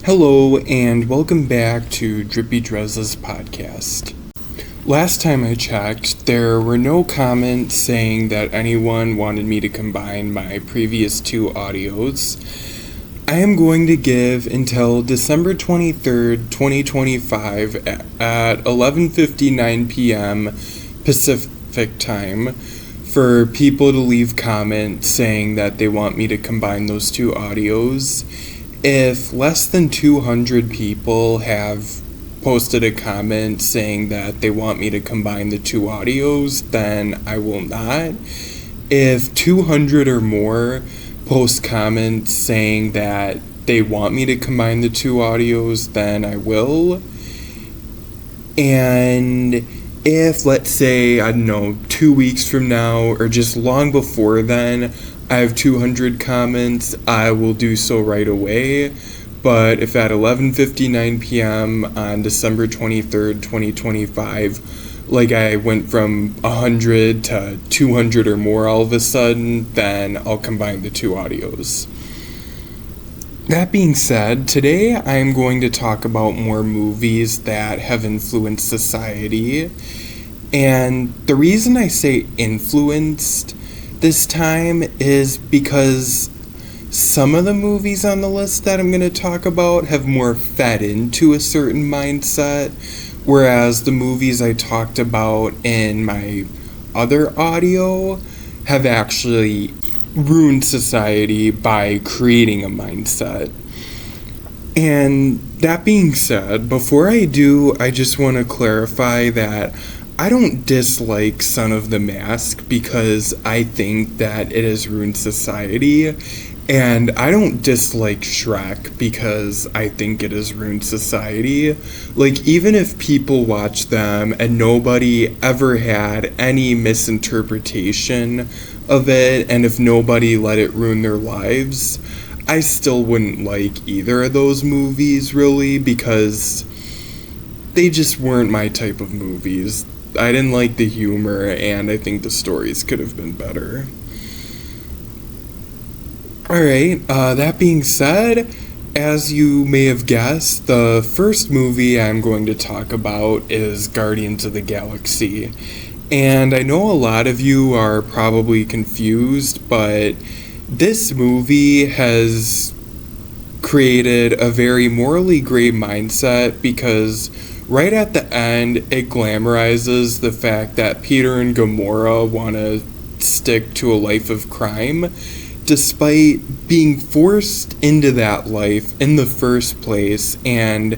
Hello, and welcome back to Drippy Drez's podcast. Last time I checked, there were no comments saying that anyone wanted me to combine my previous two audios. I am going to give until December 23rd, 2025 at 11:59 p.m. Pacific time for people to leave comments saying that they want me to combine those two audios. If less than 200 people have posted a comment saying that they want me to combine the two audios, then I will not. If 200 or more post comments saying that they want me to combine the two audios, then I will. And if, let's say, 2 weeks from now or just long before then, I have 200 comments, I will do so right away. But if at 11:59 p.m. on December 23rd, 2025, like I went from 100 to 200 or more all of a sudden, then I'll combine the two audios. That being said, today I am going to talk about more movies that have influenced society. And the reason I say influenced this time is because some of the movies on the list that I'm going to talk about have more fed into a certain mindset, whereas the movies I talked about in my other audio have actually ruined society by creating a mindset. And that being said, before I do, I just want to clarify that I don't dislike Son of the Mask because I think that it has ruined society, and I don't dislike Shrek because I think it has ruined society. Like, even if people watch them and nobody ever had any misinterpretation of it, and if nobody let it ruin their lives, I still wouldn't like either of those movies, really, because they just weren't my type of movies. I didn't like the humor, and I think the stories could have been better. Alright, that being said, as you may have guessed, the first movie I'm going to talk about is Guardians of the Galaxy. And I know a lot of you are probably confused, but this movie has created a very morally gray mindset because right at the end, it glamorizes the fact that Peter and Gamora want to stick to a life of crime, despite being forced into that life in the first place and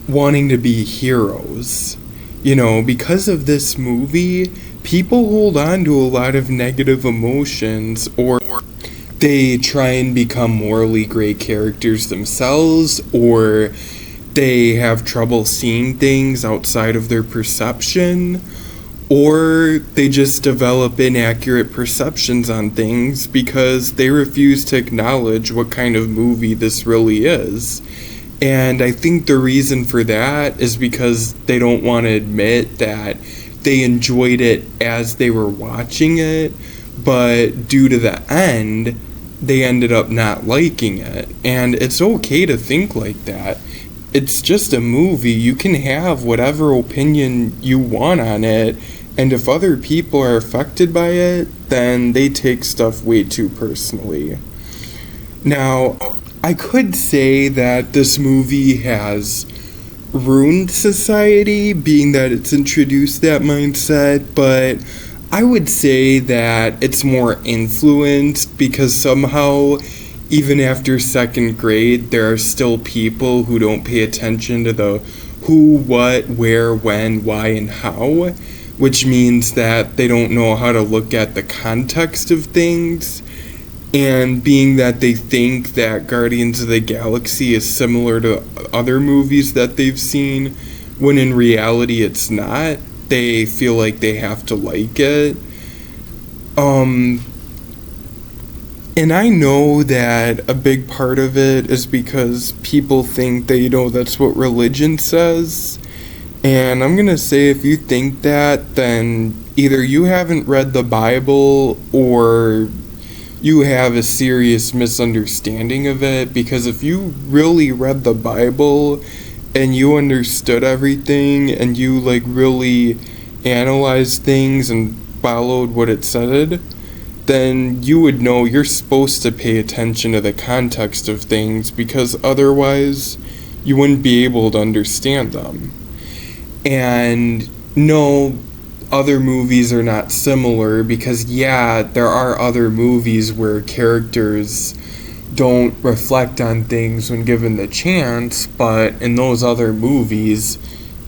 wanting to be heroes. You know, because of this movie, people hold on to a lot of negative emotions, or they try and become morally gray characters themselves, or they have trouble seeing things outside of their perception, or they just develop inaccurate perceptions on things because they refuse to acknowledge what kind of movie this really is. And I think the reason for that is because they don't want to admit that they enjoyed it as they were watching it, but due to the end, they ended up not liking it. And it's okay to think like that. It's just a movie. You can have whatever opinion you want on it, and if other people are affected by it, then they take stuff way too personally. Now, I could say that this movie has ruined society, being that it's introduced that mindset, but I would say that it's more influenced because somehow, even after second grade, there are still people who don't pay attention to the who, what, where, when, why, and how, which means that they don't know how to look at the context of things. And being that they think that Guardians of the Galaxy is similar to other movies that they've seen, when in reality it's not, they feel like they have to like it. And I know that a big part of it is because people think that, that's what religion says. And I'm going to say, if you think that, then either you haven't read the Bible, or you have a serious misunderstanding of it, because if you really read the Bible and you understood everything and you like really analyzed things and followed what it said, then you would know you're supposed to pay attention to the context of things, because otherwise you wouldn't be able to understand them. And no, other movies are not similar, because yeah, there are other movies where characters don't reflect on things when given the chance, but in those other movies,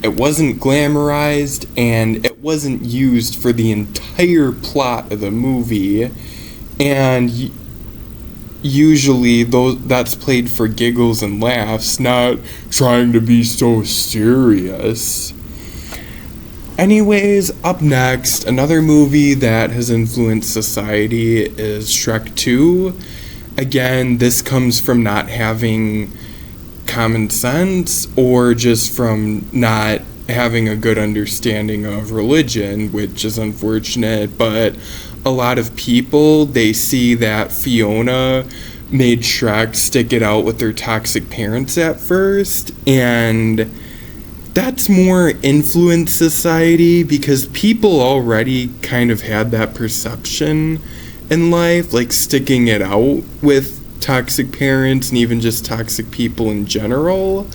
it wasn't glamorized and it wasn't used for the entire plot of the movie, and usually that's played for giggles and laughs, not trying to be so serious. Anyways, up next, another movie that has influenced society is Shrek 2. Again, this comes from not having common sense, or just from not having a good understanding of religion, which is unfortunate. But a lot of people, they see that Fiona made Shrek stick it out with their toxic parents at first, and that's more influence society, because people already kind of had that perception in life, like sticking it out with toxic parents and even just toxic people in general.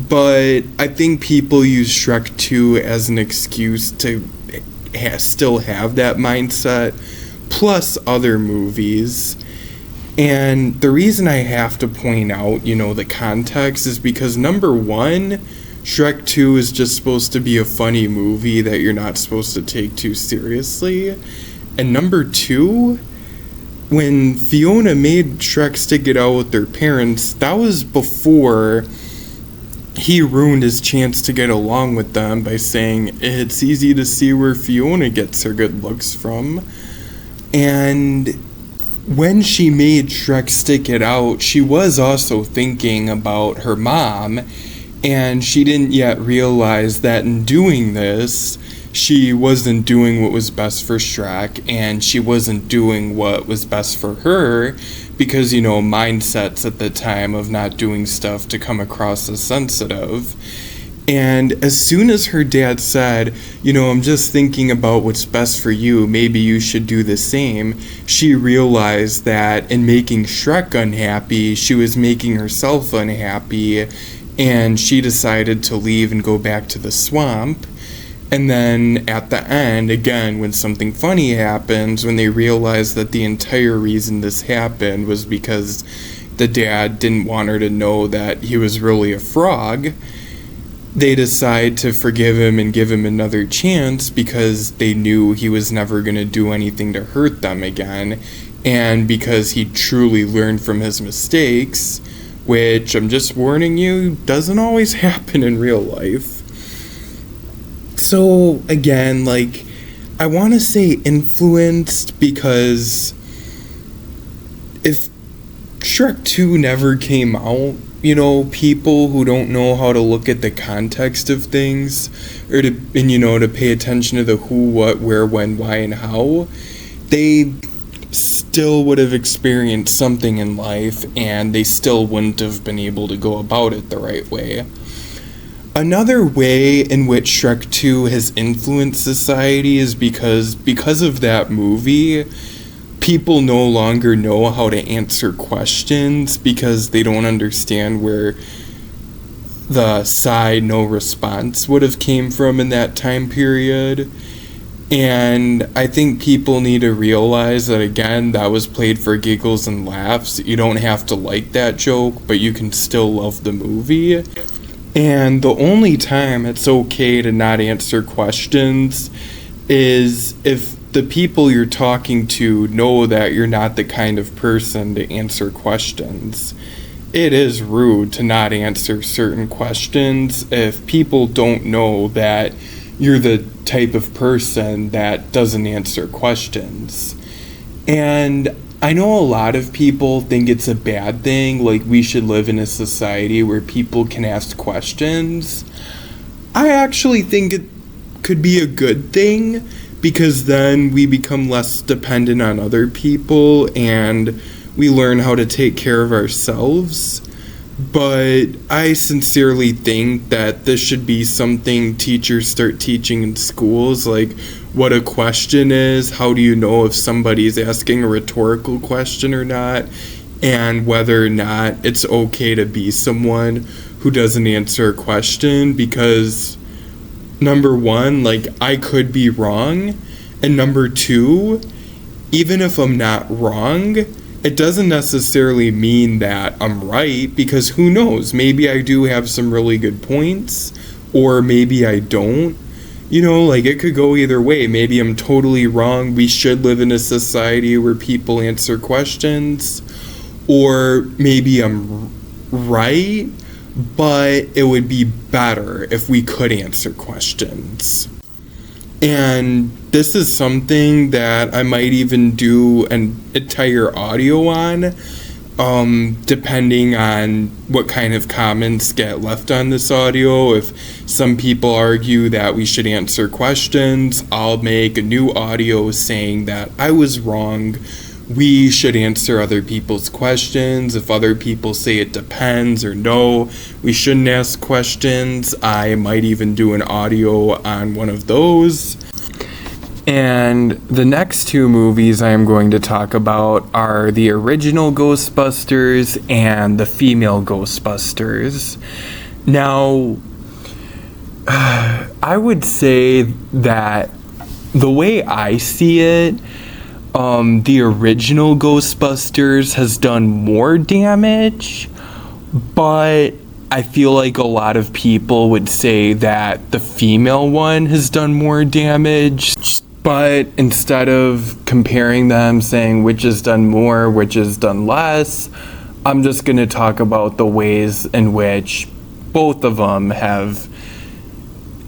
But I think people use Shrek 2 as an excuse to still have that mindset, plus other movies. And the reason I have to point out, the context is because, number one, Shrek 2 is just supposed to be a funny movie that you're not supposed to take too seriously. And number two, when Fiona made Shrek stick it out with their parents, that was before he ruined his chance to get along with them by saying it's easy to see where Fiona gets her good looks from. And when she made Shrek stick it out, she was also thinking about her mom, and she didn't yet realize that in doing this, she wasn't doing what was best for Shrek, and she wasn't doing what was best for her, because, mindsets at the time of not doing stuff to come across as sensitive. And as soon as her dad said, I'm just thinking about what's best for you, maybe you should do the same, she realized that in making Shrek unhappy, she was making herself unhappy, and she decided to leave and go back to the swamp. And then at the end, again, when something funny happens, when they realize that the entire reason this happened was because the dad didn't want her to know that he was really a frog, they decide to forgive him and give him another chance, because they knew he was never going to do anything to hurt them again, and because he truly learned from his mistakes, which, I'm just warning you, doesn't always happen in real life. So, again, I want to say influenced, because if Shrek 2 never came out, people who don't know how to look at the context of things, or to pay attention to the who, what, where, when, why, and how, they still would have experienced something in life, and they still wouldn't have been able to go about it the right way. Another way in which Shrek 2 has influenced society is because of that movie, people no longer know how to answer questions, because they don't understand where the side no response would have came from in that time period. And I think people need to realize that, again, that was played for giggles and laughs. You don't have to like that joke, but you can still love the movie. And the only time it's okay to not answer questions is if the people you're talking to know that you're not the kind of person to answer questions. It is rude to not answer certain questions if people don't know that you're the type of person that doesn't answer questions. And I know a lot of people think it's a bad thing, we should live in a society where people can ask questions. I actually think it could be a good thing, because then we become less dependent on other people and we learn how to take care of ourselves. But I sincerely think that this should be something teachers start teaching in schools, like what a question is, how do you know if somebody's asking a rhetorical question or not, and whether or not it's okay to be someone who doesn't answer a question, because number one, like, I could be wrong, and number two, even if I'm not wrong, it doesn't necessarily mean that I'm right, because who knows, maybe I do have some really good points, or maybe I don't. You know, like, it could go either way. Maybe I'm totally wrong, we should live in a society where people answer questions, or maybe I'm right, but it would be better if we could answer questions. And this is something that I might even do an entire audio on, depending on what kind of comments get left on this audio. If some people argue that we should answer questions, I'll make a new audio saying that I was wrong. We should answer other people's questions. If other people say it depends or no, we shouldn't ask questions, I might even do an audio on one of those. And the next two movies I am going to talk about are the original Ghostbusters and the female Ghostbusters. Now, I would say that the way I see it, the original Ghostbusters has done more damage, but I feel like a lot of people would say that the female one has done more damage. But instead of comparing them, saying which has done more, which has done less, I'm just going to talk about the ways in which both of them have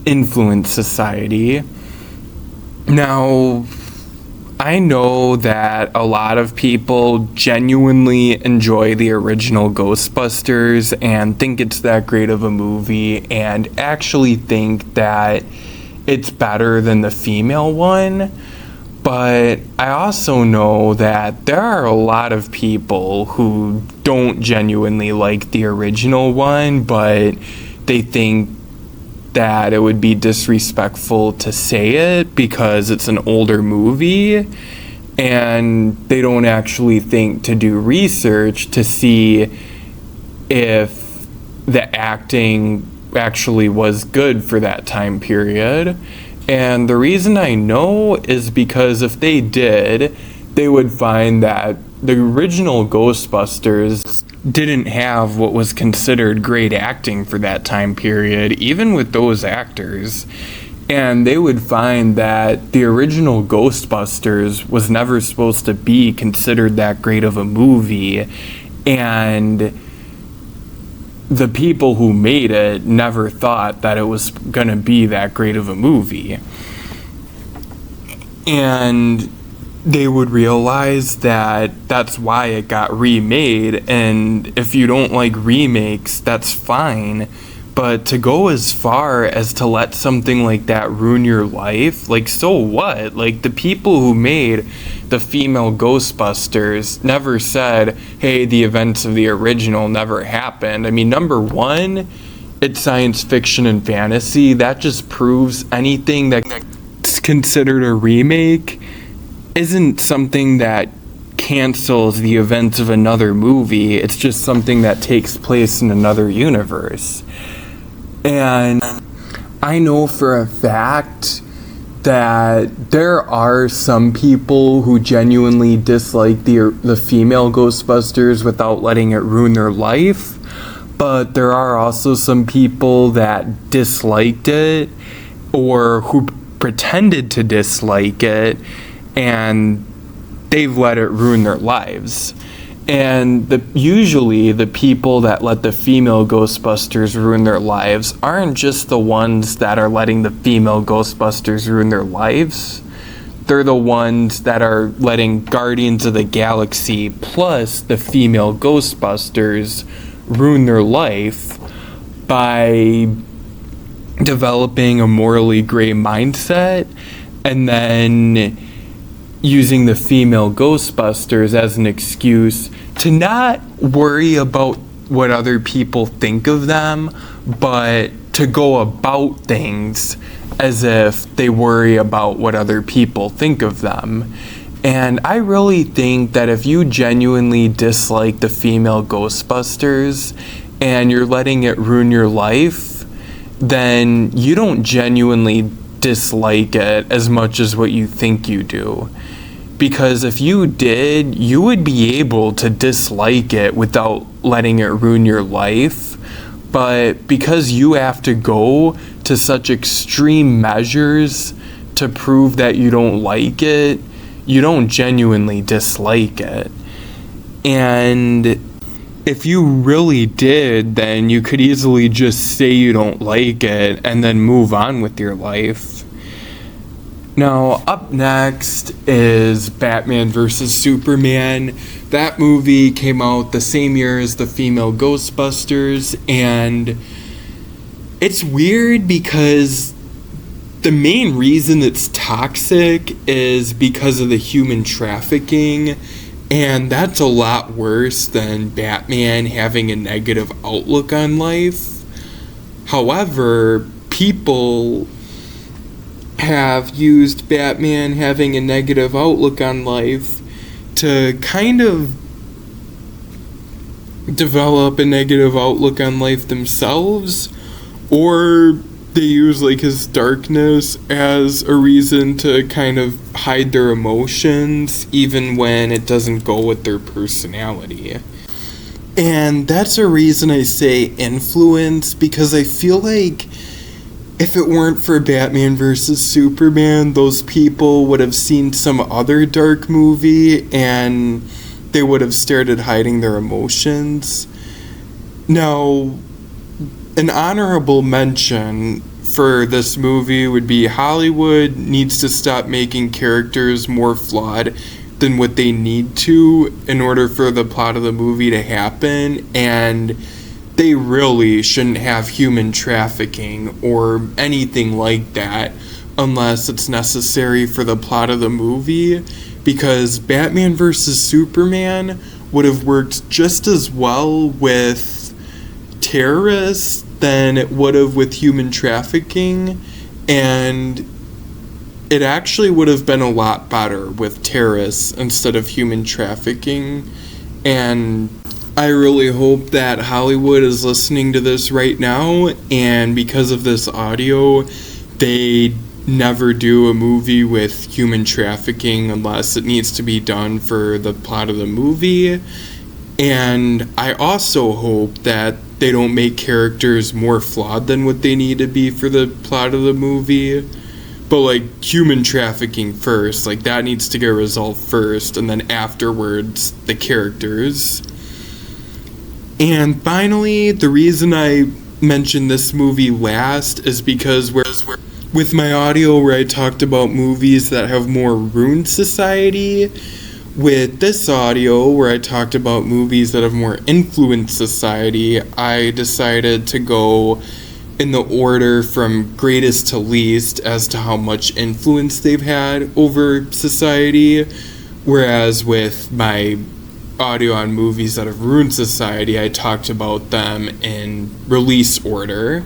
influenced society. Now, I know that a lot of people genuinely enjoy the original Ghostbusters and think it's that great of a movie and actually think that it's better than the female one. But I also know that there are a lot of people who don't genuinely like the original one, but they think that it would be disrespectful to say it because it's an older movie, and they don't actually think to do research to see if the acting actually was good for that time period. And the reason I know is because if they did, they would find that the original Ghostbusters didn't have what was considered great acting for that time period, even with those actors. And they would find that the original Ghostbusters was never supposed to be considered that great of a movie, and the people who made it never thought that it was going to be that great of a movie. And they would realize that that's why it got remade, and if you don't like remakes, that's fine. But to go as far as to let something like that ruin your life, like, so what? Like, the people who made the female Ghostbusters never said, hey, the events of the original never happened. I mean, number one, it's science fiction and fantasy. That just proves anything that's considered a remake isn't something that cancels the events of another movie. It's just something that takes place in another universe. And I know for a fact that there are some people who genuinely dislike the female Ghostbusters without letting it ruin their life, but there are also some people that disliked it or who pretended to dislike it, and they've let it ruin their lives. And usually the people that let the female Ghostbusters ruin their lives aren't just the ones that are letting the female Ghostbusters ruin their lives. They're the ones that are letting Guardians of the Galaxy plus the female Ghostbusters ruin their life by developing a morally gray mindset and then using the female Ghostbusters as an excuse to not worry about what other people think of them, but to go about things as if they worry about what other people think of them. And I really think that if you genuinely dislike the female Ghostbusters and you're letting it ruin your life, then you don't genuinely dislike it as much as what you think you do. Because if you did, you would be able to dislike it without letting it ruin your life. But because you have to go to such extreme measures to prove that you don't like it, you don't genuinely dislike it. And if you really did, then you could easily just say you don't like it and then move on with your life. Now, up next is Batman vs. Superman. That movie came out the same year as the female Ghostbusters, and it's weird because the main reason it's toxic is because of the human trafficking, and that's a lot worse than Batman having a negative outlook on life. However, people have used Batman having a negative outlook on life to kind of develop a negative outlook on life themselves, or they use like his darkness as a reason to kind of hide their emotions even when it doesn't go with their personality. And that's a reason I say influence, because I feel like if it weren't for Batman vs. Superman, those people would have seen some other dark movie and they would have started hiding their emotions. Now, an honorable mention for this movie would be Hollywood needs to stop making characters more flawed than what they need to in order for the plot of the movie to happen, and they really shouldn't have human trafficking or anything like that unless it's necessary for the plot of the movie, because Batman vs. Superman would have worked just as well with terrorists than it would have with human trafficking, and it actually would have been a lot better with terrorists instead of human trafficking. And I really hope that Hollywood is listening to this right now, and because of this audio, they never do a movie with human trafficking unless it needs to be done for the plot of the movie. And I also hope that they don't make characters more flawed than what they need to be for the plot of the movie. But like human trafficking first, like that needs to get resolved first, and then afterwards the characters. And finally, the reason I mentioned this movie last is because with my audio where I talked about movies that have more ruined society, with this audio where I talked about movies that have more influenced society, I decided to go in the order from greatest to least as to how much influence they've had over society, whereas with my audio on movies that have ruined society, I talked about them in release order.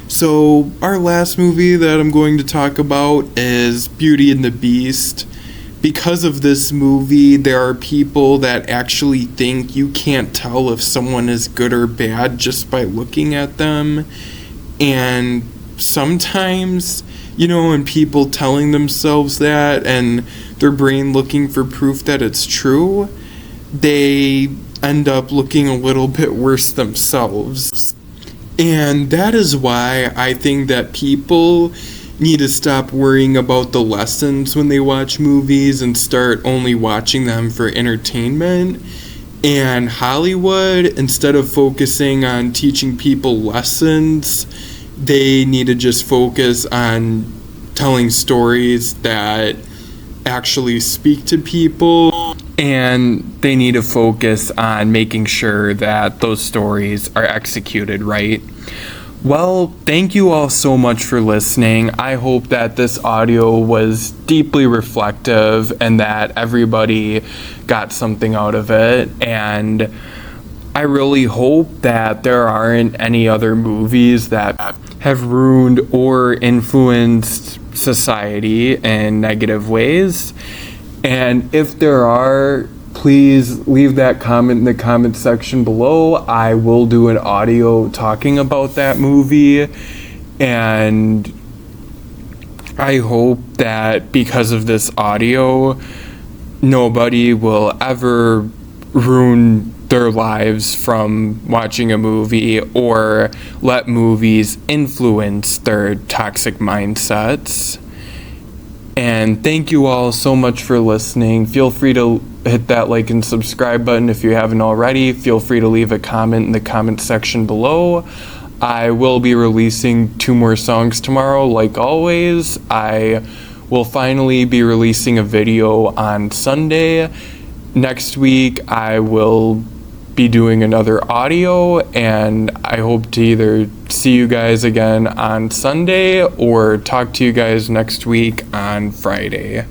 So our last movie that I'm going to talk about is Beauty and the Beast. Because of this movie, there are people that actually think you can't tell if someone is good or bad just by looking at them. And sometimes, when people telling themselves that and their brain looking for proof that it's true, they end up looking a little bit worse themselves. And that is why I think that people need to stop worrying about the lessons when they watch movies and start only watching them for entertainment. And Hollywood, instead of focusing on teaching people lessons, they need to just focus on telling stories that actually speak to people, and they need to focus on making sure that those stories are executed right. Well, thank you all so much for listening. I hope that this audio was deeply reflective and that everybody got something out of it. And I really hope that there aren't any other movies that have ruined or influenced society in negative ways. And if there are, please leave that comment in the comment section below. I will do an audio talking about that movie. And I hope that because of this audio, nobody will ever ruin their lives from watching a movie or let movies influence their toxic mindsets. And thank you all so much for listening. Feel free to hit that like and subscribe button if you haven't already. Feel free to leave a comment in the comment section below. I will be releasing 2 more songs tomorrow, like always. I will finally be releasing a video on Sunday. Next week, I will be doing another audio, and I hope to either see you guys again on Sunday or talk to you guys next week on Friday.